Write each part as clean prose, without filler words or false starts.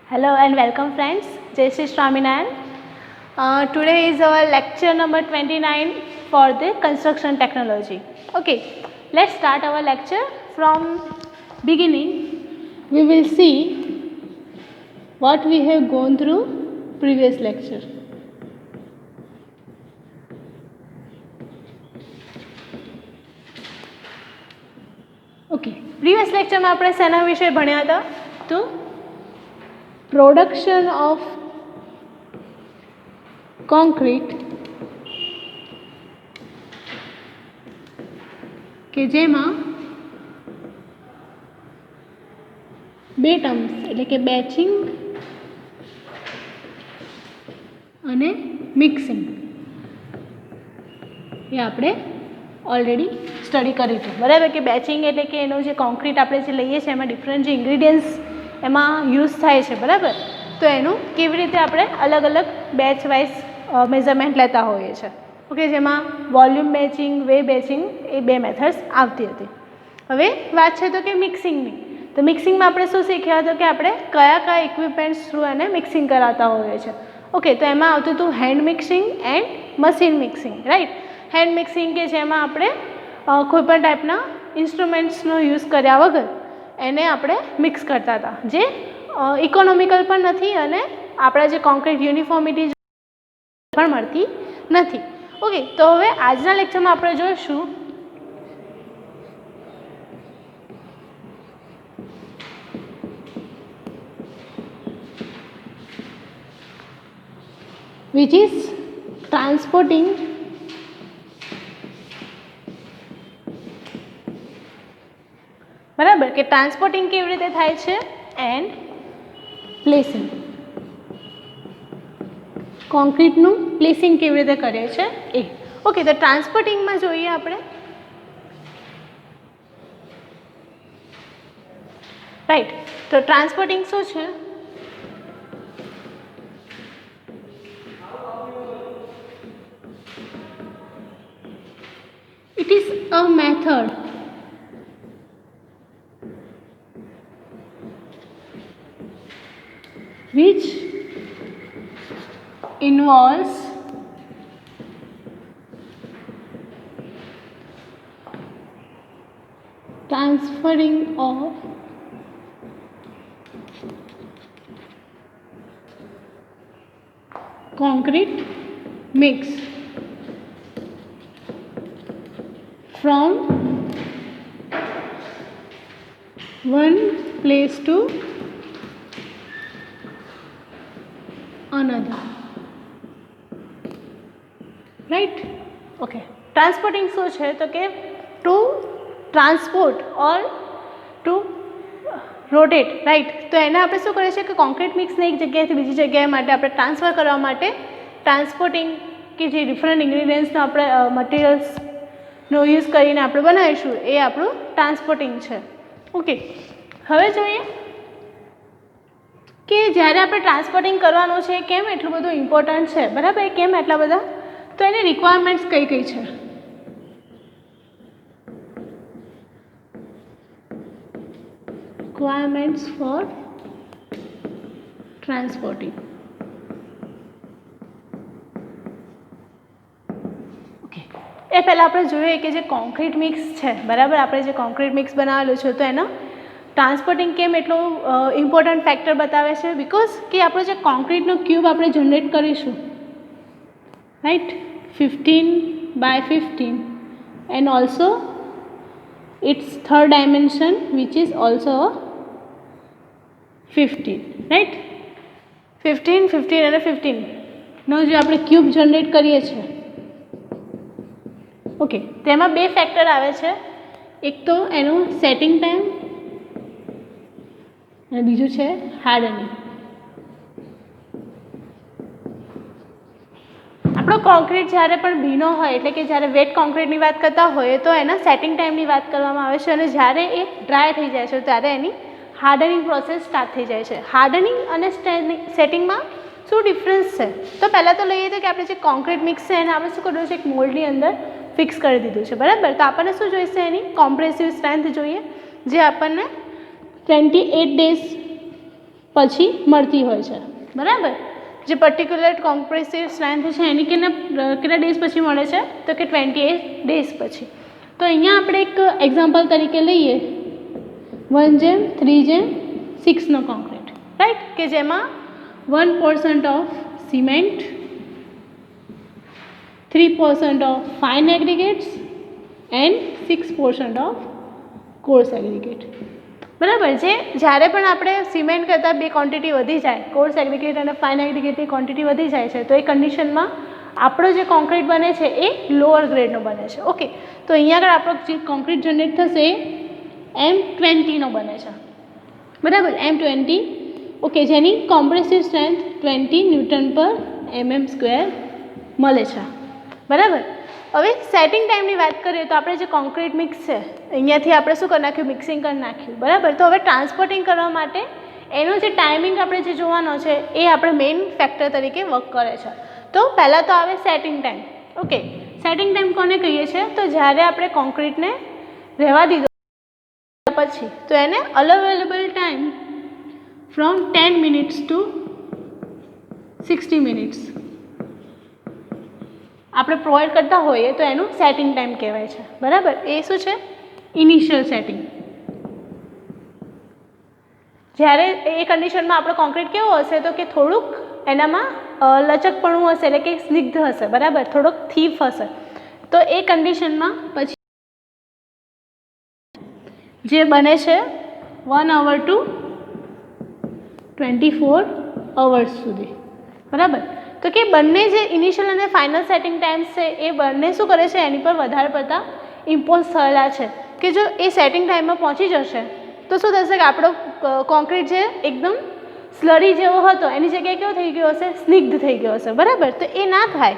Hello and welcome friends. Jai Shri Swaminarayan. Today is our lecture number 29 for the construction technology. Okay, let's start our lecture from beginning. We will see what we have gone through previous lecture. Okay, previous lecture में આપણે શેના વિશે ભણ્યા હતા તો production of concrete કે જેમાં બે ટર્મ્સ એટલે કે બેચિંગ અને મિક્સિંગ એ આપણે ઓલરેડી સ્ટડી કરી છે બરાબર કે બેચિંગ એટલે કે એનું જે કોન્ક્રીટ આપણે જે લઈએ છીએ એમાં ડિફરન્ટ જે ઇન્ગ્રીડિયન્ટ્સ એમાં યુઝ થાય છે બરાબર તો એનું કેવી રીતે આપણે અલગ અલગ બેચ વાઇઝ મેઝરમેન્ટ લેતા હોઈએ છીએ ઓકે જેમાં વોલ્યુમ બેચિંગ વે બેચિંગ એ બે મેથડ્સ આવતી હતી હવે વાત છે તો કે મિક્સિંગની તો મિક્સિંગમાં આપણે શું શીખ્યા હતો કે આપણે કયા કયા ઇક્વિપમેન્ટ્સ થ્રુ એને મિક્સિંગ કરાવતા હોઈએ છીએ ઓકે તો એમાં આવતું હતું hand mixing and machine mixing right hand mixing કે જેમાં આપણે કોઈપણ ટાઈપના ઇન્સ્ટ્રુમેન્ટ્સનો યુઝ કર્યા વગર એને આપણે મિક્સ કરતા હતા જે ઇકોનોમિકલ પણ નથી અને આપણા જે કોન્ક્રીટ યુનિફોર્મિટી પણ મળતી નથી ઓકે તો હવે આજના લેક્ચરમાં આપણે જોઈશું which is transporting બરાબર કે ટ્રાન્સપોર્ટિંગ કેવી રીતે થાય છે એન્ડ પ્લેસિંગ કોન્ક્રીટનું પ્લેસિંગ કેવી રીતે કરીએ છે એ ઓકે તો ટ્રાન્સપોર્ટિંગમાં જોઈએ આપણે રાઈટ તો ટ્રાન્સપોર્ટિંગ શું છે it is a method which involves transferring of concrete mix from one place to another right okay transporting શું છે તો કે ટુ ટ્રાન્સપોર્ટ ઓર ટુ રોટેટ રાઈટ તો એને આપણે શું કરીએ છીએ કે કોન્ક્રીટ મિક્સને એક જગ્યાએથી બીજી જગ્યાએ માટે આપણે ટ્રાન્સફર કરવા માટે ટ્રાન્સપોર્ટિંગ કે જે ડિફરન્ટ ઇન્ગ્રીડિયન્ટ્સનો આપણે મટીરિયલ્સનો યુઝ કરીને આપણે બનાવીશું એ આપણું ટ્રાન્સપોર્ટિંગ છે ઓકે હવે જોઈએ કે જ્યારે આપણે ટ્રાન્સપોર્ટિંગ કરવાનું છે કેમ એટલું બધું ઇમ્પોર્ટન્ટ છે બરાબર કેમ એટલા બધા તો એની રિક્વાયરમેન્ટ્સ કઈ કઈ છે રિક્વાયરમેન્ટ્સ ફોર ટ્રાન્સપોર્ટિંગ ઓકે એ પહેલાં આપણે જોઈએ કે જે કોન્ક્રીટ મિક્સ છે બરાબર આપણે જે કોન્ક્રીટ મિક્સ બનાવેલું છે તો એનો ટ્રાન્સપોર્ટિંગ કેમ એટલું ઇમ્પોર્ટન્ટ ફેક્ટર બતાવે છે બિકોઝ કે આપણો જે કોન્ક્રીટનો ક્યુબ આપણે જનરેટ કરીશું right 15x15 and also it's third dimension which is also 15 right 15 15 અને 15નો જે આપણે ક્યુબ જનરેટ કરીએ છીએ ઓકે તેમાં બે ફેક્ટર આવે છે એક તો એનું સેટિંગ ટાઈમ અને બીજું છે હાર્ડનિંગ આપણો કોન્ક્રીટ જ્યારે પણ ભીનો હોય એટલે કે જ્યારે વેટ કોન્ક્રીટની વાત કરતા હોઈએ તો એના સેટિંગ ટાઈમની વાત કરવામાં આવે છે અને જ્યારે એ ડ્રાય થઈ જાય છે ત્યારે એની હાર્ડનિંગ પ્રોસેસ સ્ટાર્ટ થઈ જાય છે હાર્ડનિંગ અને સેટિંગમાં શું ડિફરન્સ છે તો પહેલાં તો લઈએ તો કે આપણે જે કોન્ક્રીટ મિક્સ છે એને આપણે શું કર્યું છે એક મોલ્ડની અંદર ફિક્સ કરી દીધું છે બરાબર તો આપણને શું જોઈશે એની કોમ્પ્રેસિવ સ્ટ્રેન્થ જોઈએ જે આપણને 28 days પછી મળતી હોય છે, બરાબર. જે પર્ટિક્યુલર કોમ્પ્રેસિવ સ્ટ્રેન્થ છે એની કેટલા ડેઝ પછી મળે છે, તો કે 28 ડેઝ પછી. તો અહીંયા આપણે એક એક્ઝામ્પલ તરીકે લઈએ 1:3:6નો કોન્ક્રીટ, રાઈટ, કે જેમાં 1% of cement, 3% of fine aggregates and 6% of course aggregate, બરાબર. જે જ્યારે પણ આપણે સિમેન્ટ કરતાં બે ક્વોન્ટિટી વધી જાય, કોર્સ એગ્રીગેટ અને ફાઇન એગ્રીગેટની ક્વોન્ટિટી વધી જાય છે, તો એ કન્ડિશનમાં આપણો જે કોન્ક્રીટ બને છે એ લોઅર ગ્રેડનો બને છે. ઓકે, તો અહીંયા આગળ આપણો જે કોન્ક્રીટ જનરેટ થશે એ M20નો બને છે, બરાબર, M20. ઓકે, જેની કોમ્પ્રેસિવ સ્ટ્રેન્થ 20 Nm/mm² મળે છે, બરાબર. હવે સેટિંગ ટાઈમની વાત કરીએ તો આપણે જે કોન્ક્રીટ મિક્સ છે અહીંયાથી આપણે શું કરી નાખ્યું, મિક્સિંગ કરી નાખ્યું, બરાબર. તો હવે ટ્રાન્સપોર્ટિંગ કરવા માટે એનો જે ટાઈમિંગ આપણે જે જોવાનો છે એ આપણે મેઇન ફેક્ટર તરીકે વર્ક કરે છે. તો પહેલાં તો આવે setting time. Okay, setting time કોને કહીએ છીએ, તો જ્યારે આપણે કોન્ક્રીટને રહેવા દીધો પછી તો એને available time from 10 minutes two 60 minutes આપણે પ્રોવાઈડ કરતા હોઈએ તો એનું સેટિંગ ટાઈમ કહેવાય છે, બરાબર. એ શું છે, ઇનિશિયલ સેટિંગ. જ્યારે એ કન્ડિશનમાં આપણો કોન્ક્રીટ કેવો હશે, તો કે થોડુંક એનામાં લચકપણું હશે, એટલે કે સ્નિગ્ધ હશે, બરાબર, થોડોક થીફ હશે. તો એ કન્ડિશનમાં પછી જે બને છે 1 hour to 24 hours સુધી, બરાબર. તો કે બંને જે ઇનિશિયલ અને ફાઇનલ સેટિંગ ટાઈમ્સ છે એ બંને શું કરે છે, એની પર વધારે પડતા ઇમ્પોઝ થયેલા છે કે જો એ સેટિંગ ટાઈમમાં પહોંચી જશે તો શું થશે કે આપણો કોન્ક્રીટ જે એકદમ સ્લરી જેવો હતો એની જગ્યાએ કેવો થઈ ગયો હશે, સ્નિગ્ધ થઈ ગયો હશે, બરાબર. તો એ ના થાય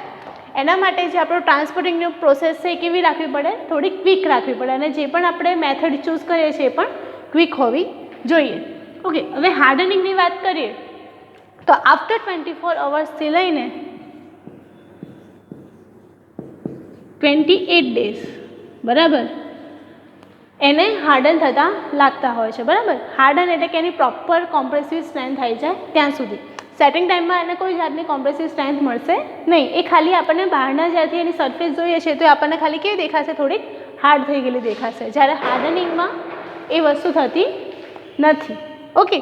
એના માટે જે આપણો ટ્રાન્સપોર્ટિંગનો પ્રોસેસ છે એ કેવી રાખવી પડે, થોડી ક્વિક રાખવી પડે, અને જે પણ આપણે મેથડ ચૂઝ કરીએ છીએ એ પણ ક્વિક હોવી જોઈએ. ઓકે, હવે હાર્ડનિંગની વાત કરીએ તો આફ્ટર 24 અવર્સથી લઈને 28 ડેઝ, બરાબર, એને હાર્ડન થતાં લાગતા હોય છે, બરાબર. હાર્ડન એટલે કે એની પ્રોપર કોમ્પ્રેસિવ સ્ટ્રેન્થ થઈ જાય ત્યાં સુધી. સેટિંગ ટાઈમમાં એને કોઈ જાતની કોમ્પ્રેસિવ સ્ટ્રેન્થ મળશે નહીં. એ ખાલી આપણને બહારના જ્યાંથી એની સરફેસ જોઈએ છે તો એ આપણને ખાલી કેવી દેખાશે, થોડીક હાર્ડ થઈ ગયેલી દેખાશે, જ્યારે હાર્ડનિંગમાં એ વસ્તુ થતી નથી. ઓકે,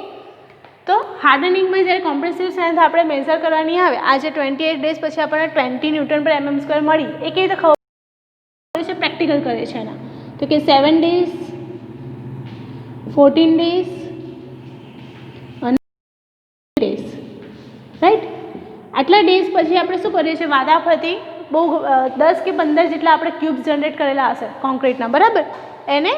તો હાર્ડનિંગમાં જ્યારે કોમ્પ્રેસિવ સ્ટ્રેન્થ આપણે મેઝર કરવાની આવે, આજે 28 ડેઝ પછી આપણને 20 Nm/mm² મળી, એ કેવી રીતે ખબર છે, પ્રેક્ટિકલ કરે છે એના, તો કે 7 ડેઝ, 14 ડેઝ અને ડેઝ, રાઈટ. આટલા ડેઝ પછી આપણે શું કરીએ છીએ, વાદાફરતી બહુ 10 કે 15 જેટલા આપણે ક્યુબ્સ જનરેટ કરેલા હશે કોન્ક્રીટના, બરાબર. એને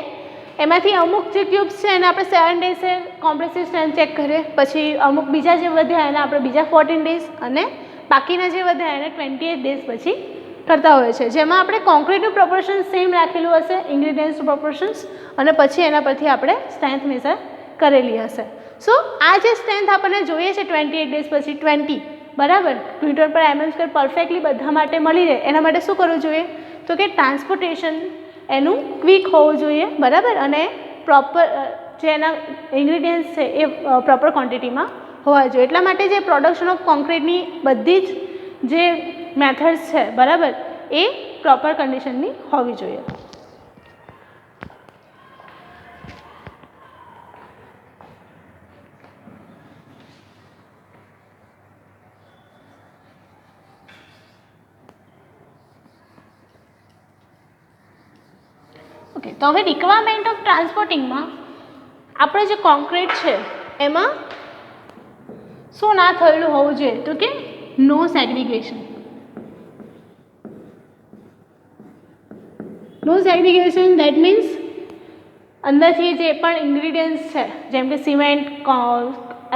એમાંથી અમુક જે ક્યુબ્સ છે એને આપણે 7 ડેઝે કોમ્પ્રેસિવ સ્ટ્રેન્થ ચેક કરીએ, પછી અમુક બીજા જે વધ્યા એને આપણે બીજા 14 ડેઝ, અને બાકીના જે વધ્યા એને 28 ડેઝ પછી કરતા હોય છે, જેમાં આપણે કોન્ક્રીટનું પ્રોપોર્શન સેમ રાખેલું હશે, ઇન્ગ્રીડિયન્ટ્સનું પ્રોપોર્શન્સ, અને પછી એના પરથી આપણે સ્ટ્રેન્થ મેઝર કરેલી હશે. સો આ જે સ્ટ્રેન્થ આપણને જોઈએ છે 28 ડેઝ પછી 20, બરાબર, Nm/mm² પરફેક્ટલી બધા માટે મળી રહે એના માટે શું કરવું જોઈએ, તો કે ટ્રાન્સપોર્ટેશન એનું ક્વિક હોવું જોઈએ, બરાબર, અને પ્રોપર જે એના ઇન્ગ્રીડિયન્ટ્સ છે એ પ્રોપર ક્વોન્ટિટીમાં હોવા જોઈએ. એટલા માટે જે પ્રોડક્શન ઓફ કોન્ક્રીટની બધી જ જે મેથડ્સ છે, બરાબર, એ પ્રોપર કન્ડિશનની હોવી જોઈએ. ઓકે, તો હવે રિક્વાયરમેન્ટ ઓફ ટ્રાન્સપોર્ટિંગમાં આપણે જે કોન્ક્રીટ છે એમાં શું ના થયેલું હોવું જોઈએ, તો કે no segregation. No segregation that means અંદરથી જે પણ ઇન્ગ્રીડિયન્ટ્સ છે જેમ કે સિમેન્ટ,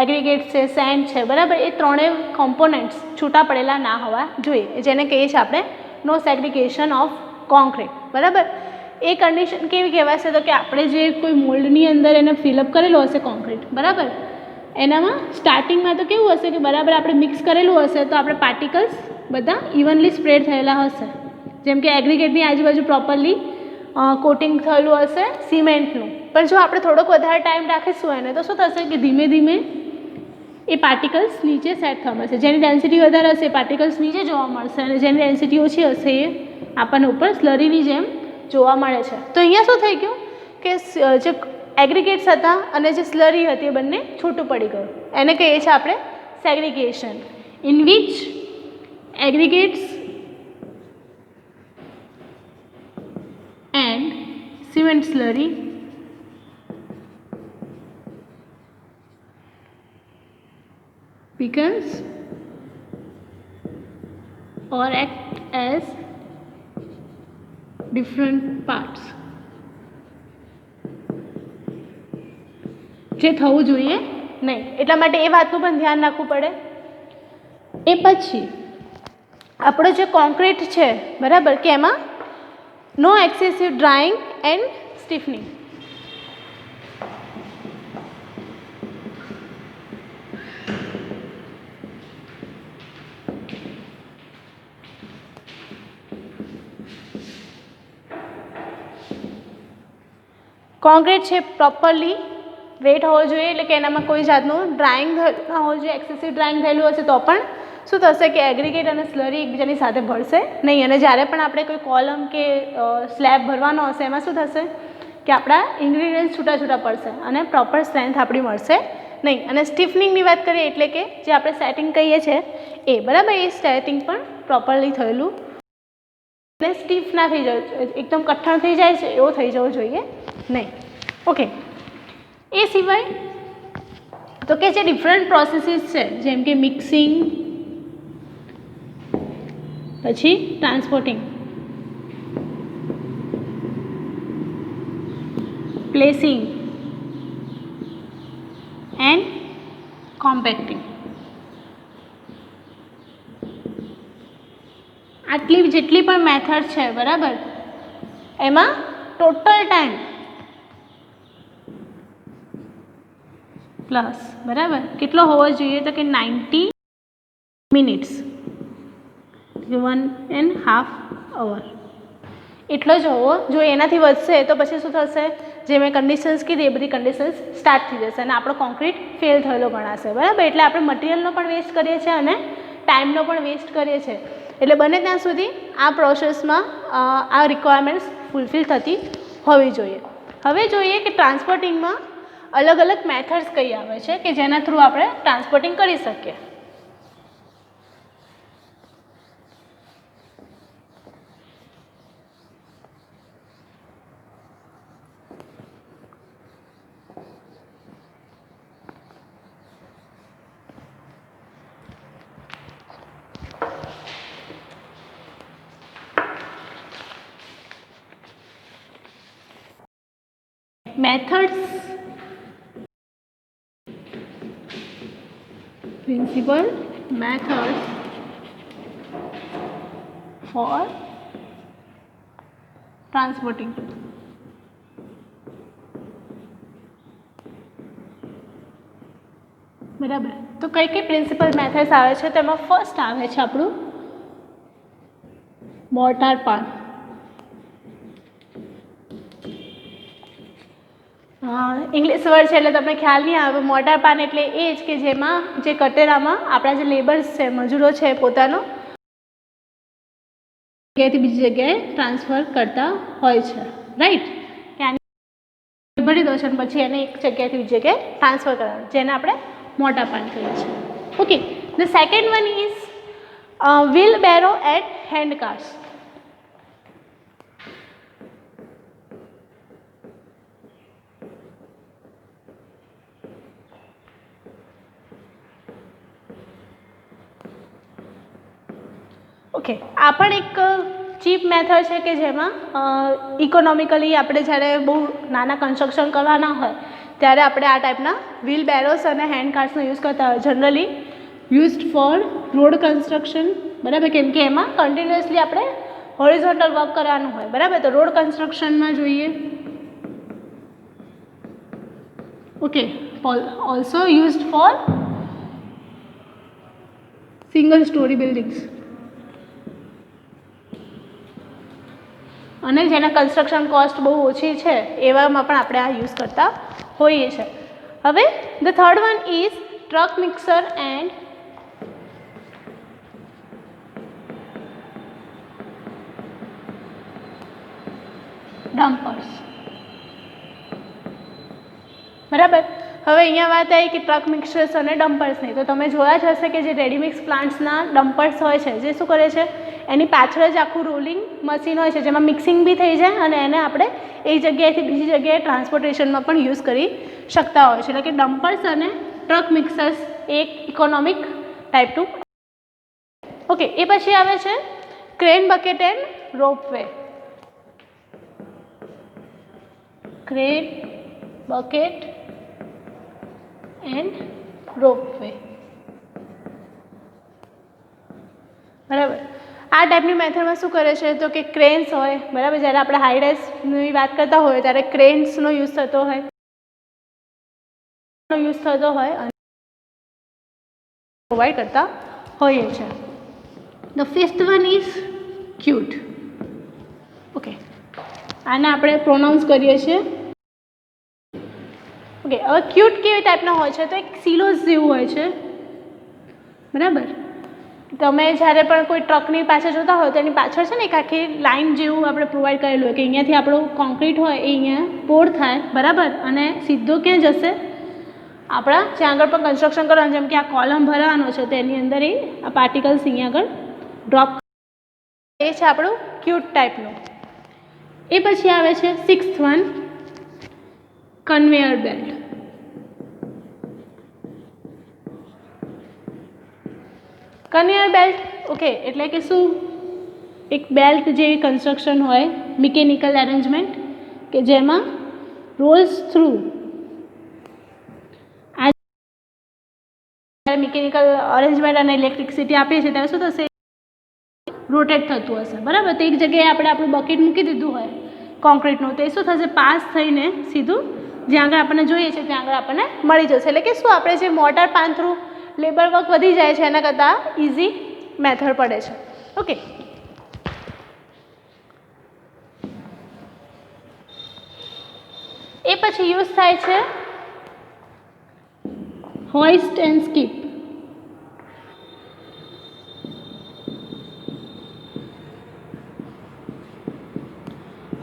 એગ્રીગેટ્સ છે, સેન્ડ છે, બરાબર, એ ત્રણેય કોમ્પોનન્ટ્સ છૂટા પડેલા ના હોવા જોઈએ, જેને કહીએ છીએ આપણે નો સેગ્રીગેશન ઓફ કોન્ક્રીટ, બરાબર. એ કન્ડિશન કેવી કહેવાશે, તો કે આપણે જે કોઈ મોલ્ડની અંદર એને ફિલઅપ કરેલું હશે કોન્ક્રીટ, બરાબર, એનામાં સ્ટાર્ટિંગમાં તો કેવું હશે કે બરાબર આપણે મિક્સ કરેલું હશે તો આપણે પાર્ટિકલ્સ બધા ઇવનલી સ્પ્રેડ થયેલા હશે, જેમ કે એગ્રીગેટની આજુબાજુ પ્રોપરલી કોટિંગ થયેલું હશે સિમેન્ટનું. પણ જો આપણે થોડોક વધારે ટાઈમ રાખીશું એને તો શું થશે કે ધીમે ધીમે એ પાર્ટિકલ્સ નીચે સેટ થવા મળશે. જેની ડેન્સિટી વધારે હશે એ પાર્ટિકલ્સ નીચે જોવા મળશે અને જેની ડેન્સિટી ઓછી હશે એ આપણને ઉપર સ્લરીની જેમ જોવા મળે છે. તો અહીંયા શું થઈ ગયું કે જે એગ્રીગેટ્સ હતા અને જે સ્લરી હતી એ બંને છૂટું પડી ગયું. એને કહીએ છીએ આપણે segregation, in which aggregates and cement slurry becomes or act as different parts. જે થવું જોઈએ નહીં, એટલા માટે એ વાતનું પણ ધ્યાન રાખવું પડે. એ પછી આપણો જે કોન્ક્રીટ છે બરાબર કે એમાં નો એક્સેસિવ ડ્રાઇંગ એન્ડ સ્ટીફનિંગ. કોન્ક્રીટ છે પ્રોપરલી વેટ હોવો જોઈએ, એટલે કે એનામાં કોઈ જાતનું ડ્રાઇંગ ના હોવું જોઈએ. એક્સેસિવ ડ્રાઇંગ થયેલું હશે તો પણ શું થશે કે એગ્રીગેટ અને સ્લરી એકબીજાની સાથે ભળશે નહીં. અને જ્યારે પણ આપણે કોઈ કોલમ કે સ્લેબ ભરવાનો હશે એમાં શું થશે કે આપણા ઇન્ગ્રીડિયન્ટ્સ છૂટા છૂટા પડશે અને પ્રોપર સ્ટ્રેન્થ આપણી મળશે નહીં. અને સ્ટીફનિંગની વાત કરીએ એટલે કે જે આપણે સેટિંગ કહીએ છીએ એ બરાબર, એ સેટિંગ પણ પ્રોપરલી થયેલું અને સ્ટીફ ના થઈ જાય, એકદમ કઠણ થઈ જાય છે એવો થઈ જવો જોઈએ નહીં. ઓકે, એ સિવાય તો કે જે ડિફરન્ટ પ્રોસેસીસ છે જેમ કે મિક્સિંગ, પછી ટ્રાન્સપોર્ટિંગ, પ્લેસિંગ એન્ડ કોમ્પેક્ટિંગ, આટલી જેટલી પણ મેથડ છે બરાબર, એમાં ટોટલ ટાઈમ પ્લસ બરાબર કેટલો હોવો જોઈએ તો કે 90 મિનિટ્સ, 1.5 hour એટલો જ હોવો જો એનાથી વધશે તો પછી શું થશે, જે મેં કન્ડિશન્સ કીધી એ બધી કન્ડિશન્સ સ્ટાર્ટ થઈ જશે અને આપણો કોન્ક્રીટ ફેલ થયેલો ગણાશે બરાબર. એટલે આપણે મટીરિયલનો પણ વેસ્ટ કરીએ છીએ અને ટાઈમનો પણ વેસ્ટ કરીએ છીએ. એટલે બને ત્યાં સુધી આ પ્રોસેસમાં આ રિક્વાયરમેન્ટ્સ ફૂલફિલ થતી હોવી જોઈએ. હવે જોઈએ કે ટ્રાન્સપોર્ટિંગમાં અલગ અલગ મેથડ્સ કઈ આવે છે કે જેના થ્રુ આપણે ટ્રાન્સપોર્ટિંગ કરી શકીએ. Methods, principal methods for transporting. બરાબર, તો કઈ કઈ પ્રિન્સિપલ મેથડ્સ આવે છે તેમાં ફર્સ્ટ આવે છે આપણું મોર્ટાર પાન. ઇંગ્લિશ વર્ડ છે એટલે તમને ખ્યાલ નહીં આવે. મોર્ટાર પાન એટલે એ જ કે જેમાં જે કટેરામાં આપણા જે લેબર્સ છે, મજૂરો છે, પોતાનો જગ્યાએથી બીજી જગ્યાએ ટ્રાન્સફર કરતા હોય છે, રાઈટ. ત્યાંની ભરી દો છો અને પછી એને એક જગ્યાએથી બીજી જગ્યાએ ટ્રાન્સફર કરવાનું, જેને આપણે મોર્ટાર પાન કહીએ છીએ. Okay, the second one is wheelbarrow at hand carts. Okay, આ પણ એક ચીપ મેથડ છે કે જેમાં ઇકોનોમિકલી આપણે જ્યારે બહુ નાના કન્સ્ટ્રક્શન કરવાના હોય ત્યારે આપણે આ ટાઈપના વ્હીલ બેરોસ અને હેન્ડ કાર્સનો યુઝ કરતા હોય. Generally used four road construction બરાબર, કેમ કે એમાં કન્ટિન્યુઅસલી આપણે હોરિઝોન્ટલ વર્ક કરવાનું હોય બરાબર. તો રોડ કન્સ્ટ્રક્શનમાં જોઈએ. Okay, also used four single story buildings અને જેના કન્સ્ટ્રક્શન કોસ્ટ બહુ ઓછી છે એવામાં પણ આપણે આ યુઝ કરતા હોઈએ છીએ. હવે the third one is truck mixer and dumpers. બરાબર. હવે અહીંયા વાત આવી કે ટ્રક મિક્સર્સ અને ડમ્પર્સની. તો તમે જોયા જ હશે કે જે રેડીમિક્સ પ્લાન્ટ્સના ડમ્પર્સ હોય છે જે શું કરે છે, એની પાછળ જ આખું રોલિંગ મશીન હોય છે જેમાં મિક્સિંગ બી થઈ જાય અને એને આપણે એક જગ્યાએથી બીજી જગ્યાએ ટ્રાન્સપોર્ટેશનમાં પણ યુઝ કરી શકતા હોય છે. એટલે કે ડમ્પર્સ અને ટ્રક મિક્સર્સ એક ઇકોનોમિક ટાઈપ ટુ. ઓકે, એ પછી આવે છે crane bucket and ropeway. Crane bucket and ropeway. બરાબર. આ ટાઈપની મેથડમાં શું કરે છે તો કે ક્રેન્સ હોય, બરાબર. જ્યારે આપણે હાઈરાઇઝની વાત કરતા હોય ત્યારે ક્રેન્સનો યુઝ થતો હોય અને પ્રોવાઈડ કરતા હોઈએ છે. The fifth one is cute. Okay, આને આપણે પ્રોનાઉન્સ કરીએ છીએ. ઓકે, હવે ક્યુટ કેવી ટાઈપના હોય છે તો એક સિલોસ જેવું હોય છે, બરાબર. તમે જ્યારે પણ કોઈ ટ્રકની પાછળ જોતા હોય તો એની પાછળ છે ને એક આખી લાઇન જેવું આપણે પ્રોવાઈડ કરેલું હોય કે અહીંયાથી આપણું કોન્ક્રીટ હોય એ અહીંયા પોર થાય, બરાબર, અને સીધો ક્યાં જશે, આપણા જ્યાં આગળ પણ કન્સ્ટ્રક્શન કરવાનું, જેમ કે આ કોલમ ભરવાનો છે તો એની અંદર એ આ પાર્ટિકલ્સ અહીંયા આગળ ડ્રોપ. એ છે આપણું ક્યુટ ટાઈપનું. એ પછી આવે છે sixth one, conveyor belt. Conveyor belt, okay, એટલે કે શું, એક બેલ્ટ જેવી કન્સ્ટ્રક્શન હોય, મિકેનિકલ એરેન્જમેન્ટ કે જેમાં રોલ્સ થ્રુ મિકેનિકલ અરેન્જમેન્ટ અને ઇલેક્ટ્રિસિટી આપીએ છીએ ત્યારે શું થશે, રોટેટ થતું હશે, બરાબર. તો એક જગ્યાએ આપણે આપણું બકેટ મૂકી દીધું હોય કોન્ક્રીટનું, તો એ શું થશે, પાસ થઈને સીધું જ્યાં આગળ આપણને જોઈએ છે ત્યાં આગળ આપણને મળી જશે. એટલે કે શું, આપણે જે મોટર પાન થ્રુ લેબર વર્ક વધી જાય છે એના કરતાં ઇઝી મેથડ પડે છે. ઓકે, એ પછી યુઝ થાય છે હોઇસ્ટ એન્ડ સ્કીપ.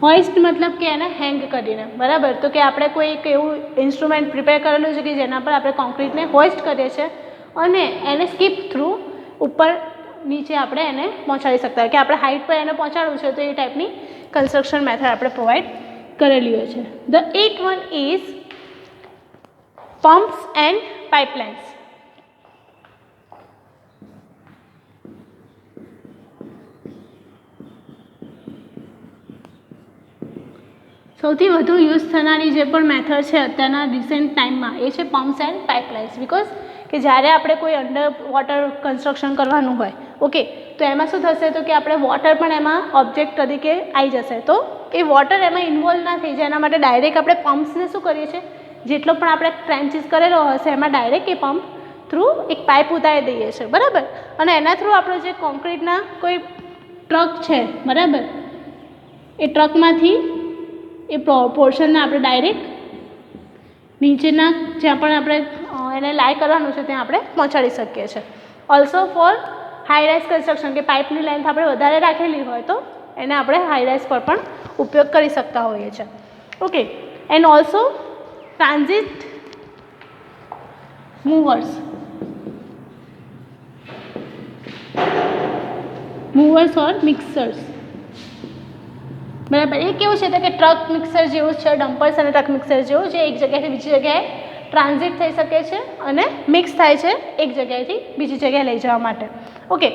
હોઇસ્ટ મતલબ કે એને હેંગ કરીને, બરાબર. તો કે આપણે કોઈ એક એવું ઇન્સ્ટ્રુમેન્ટ પ્રિપેર કરેલું છે કે જેના પર આપણે કોન્ક્રીટને હોઇસ્ટ કરીએ છીએ અને એને સ્કીપ થ્રુ ઉપર નીચે આપણે એને પહોંચાડી શકતા હોય કે આપણે હાઇટ પર એને પહોંચાડવું છે તો એ ટાઈપની કન્સ્ટ્રક્શન મેથડ આપણે પ્રોવાઈડ કરેલી હોય છે. The 8th one is pumps and pipelines. સૌથી વધુ યુઝ થનારી જે પણ મેથડ છે અત્યારના રિસેન્ટ ટાઈમમાં એ છે પમ્પ્સ એન્ડ પાઇપલાઇન્સ. બિકોઝ કે જ્યારે આપણે કોઈ અંડર વોટર કન્સ્ટ્રક્શન કરવાનું હોય, ઓકે, તો એમાં શું થશે તો કે આપણે વોટર પણ એમાં ઓબ્જેક્ટ તરીકે આવી જશે, તો એ વોટર એમાં ઇન્વોલ્વ ના થઈ જાય એના માટે ડાયરેક્ટ આપણે પમ્પ્સને શું કરીએ છીએ, જેટલો પણ આપણે ટ્રેન્ચીસ કરેલો હશે એમાં ડાયરેક્ટ એ પંપ થ્રુ એક પાઇપ ઉતારી દઈએ છીએ, બરાબર. અને એના થ્રુ આપણો જે કોન્ક્રીટના કોઈ ટ્રક છે, બરાબર, એ ટ્રકમાંથી એ પોર્શનને આપણે ડાયરેક્ટ નીચેના જ્યાં પણ આપણે એને લાય કરવાનું છે ત્યાં આપણે પહોંચાડી શકીએ છીએ. ઓલ્સો ફોર હાઈરાઇઝ કન્સ્ટ્રક્શન, કે પાઇપની લેન્થ આપણે વધારે રાખેલી હોય તો એને આપણે હાઈરાઇઝ પર પણ ઉપયોગ કરી શકતા હોઈએ છીએ. Okay, and also transit movers or mixers, બરાબર. એ કેવું છે તો કે ટ્રક મિક્સર જેવું છે, ડમ્પર્સ અને ટ્રક મિક્સર જેવું, જે એક જગ્યાએથી બીજી જગ્યાએ ટ્રાન્ઝિટ થઈ શકે છે અને મિક્સ થાય છે એક જગ્યાએથી બીજી જગ્યાએ લઈ જવા માટે. ઓકે,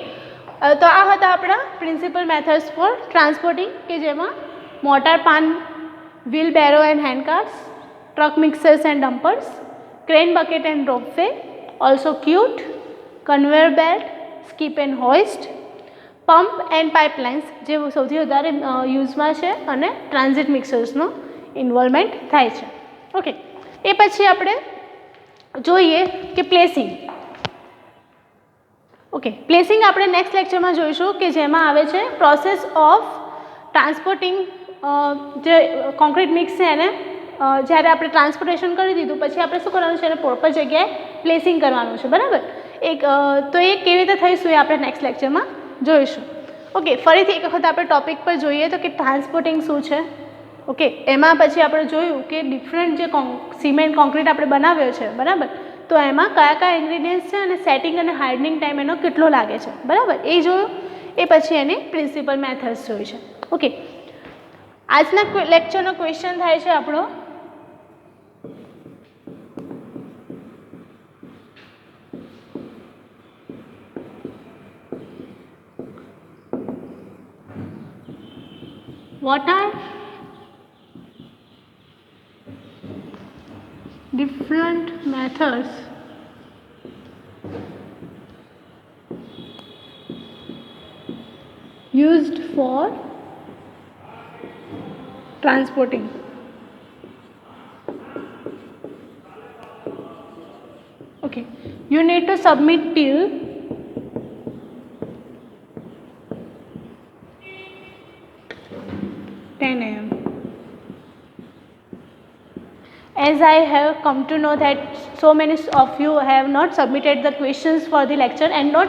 તો આ હતા આપણા પ્રિન્સિપલ મેથડ્સ ફોર ટ્રાન્સપોર્ટિંગ, કે જેમાં mortar pan, wheelbarrow and handcarts, truck mixers and dumpers, crane bucket and ropeway, also cute, conveyor belt, skip and hoist, pump and pipelines જે સૌથી વધારે યુઝમાં છે, અને ટ્રાન્ઝિટ મિક્સર્સનો ઇન્વોલ્વમેન્ટ થાય છે. ઓકે, એ પછી આપણે જોઈએ કે પ્લેસિંગ. ઓકે, પ્લેસિંગ આપણે નેક્સ્ટ લેક્ચરમાં જોઈશું કે જેમાં આવે છે પ્રોસેસ ઓફ ટ્રાન્સપોર્ટિંગ જે કોન્ક્રીટ મિક્સ છે એને જ્યારે આપણે ટ્રાન્સપોર્ટેશન કરી દીધું પછી આપણે શું કરવાનું છે, એને પ્રોપર જગ્યાએ પ્લેસિંગ કરવાનું છે, બરાબર. તો એ કેવી રીતે થઈશું એ આપણે નેક્સ્ટ લેક્ચરમાં જોઈશું. ઓકે, ફરીથી એક વખત આપણે ટોપિક પર જોઈએ તો કે ટ્રાન્સપોર્ટિંગ શું છે. ઓકે, એમાં પછી આપણે જોયું કે ડિફરન્ટ જે સિમેન્ટ કોન્ક્રીટ આપણે બનાવ્યો છે, બરાબર, તો એમાં કયા કયા ઇન્ગ્રીડિયન્ટ્સ છે અને સેટિંગ અને હાર્ડનિંગ ટાઈમ એનો કેટલો લાગે છે, બરાબર, એ જોયું. એ પછી એની પ્રિન્સિપલ મેથડ્સ જોઈ છે. ઓકે, આજના લેક્ચરનો ક્વેશ્ચન થાય છે આપણો what are different methods used for transporting. Okay, you need to submit till 10 AM. As I have come to know that so many of you have not submitted the questions for the lecture and not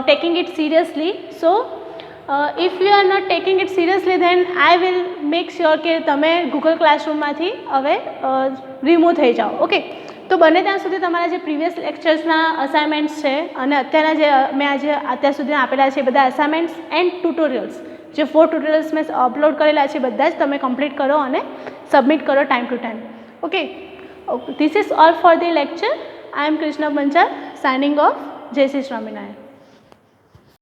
taking it seriously, so if you are not taking it seriously, then I will make sure કે તમે Google ક્લાસરૂમમાંથી હવે remove થઈ જાઓ. Okay, તો બને ત્યાં સુધી તમારા જે પ્રીવિયસ લેક્ચર્સના અસાઇનમેન્ટ્સ છે અને અત્યારના જે મેં આજે અત્યાર સુધી આપેલા છે એ બધા અસાઇનમેન્ટ્સ એન્ડ ટ્યુટોરિયલ્સ, જે 4 ટ્યુટોરિયલ્સ મેં અપલોડ કરેલા છે બધા જ તમે કમ્પ્લીટ કરો અને સબમિટ કરો time to time. Okay, this is all for the lecture. I am Krishna Panchal, signing off. જય શ્રી સ્વામિનારાયણ.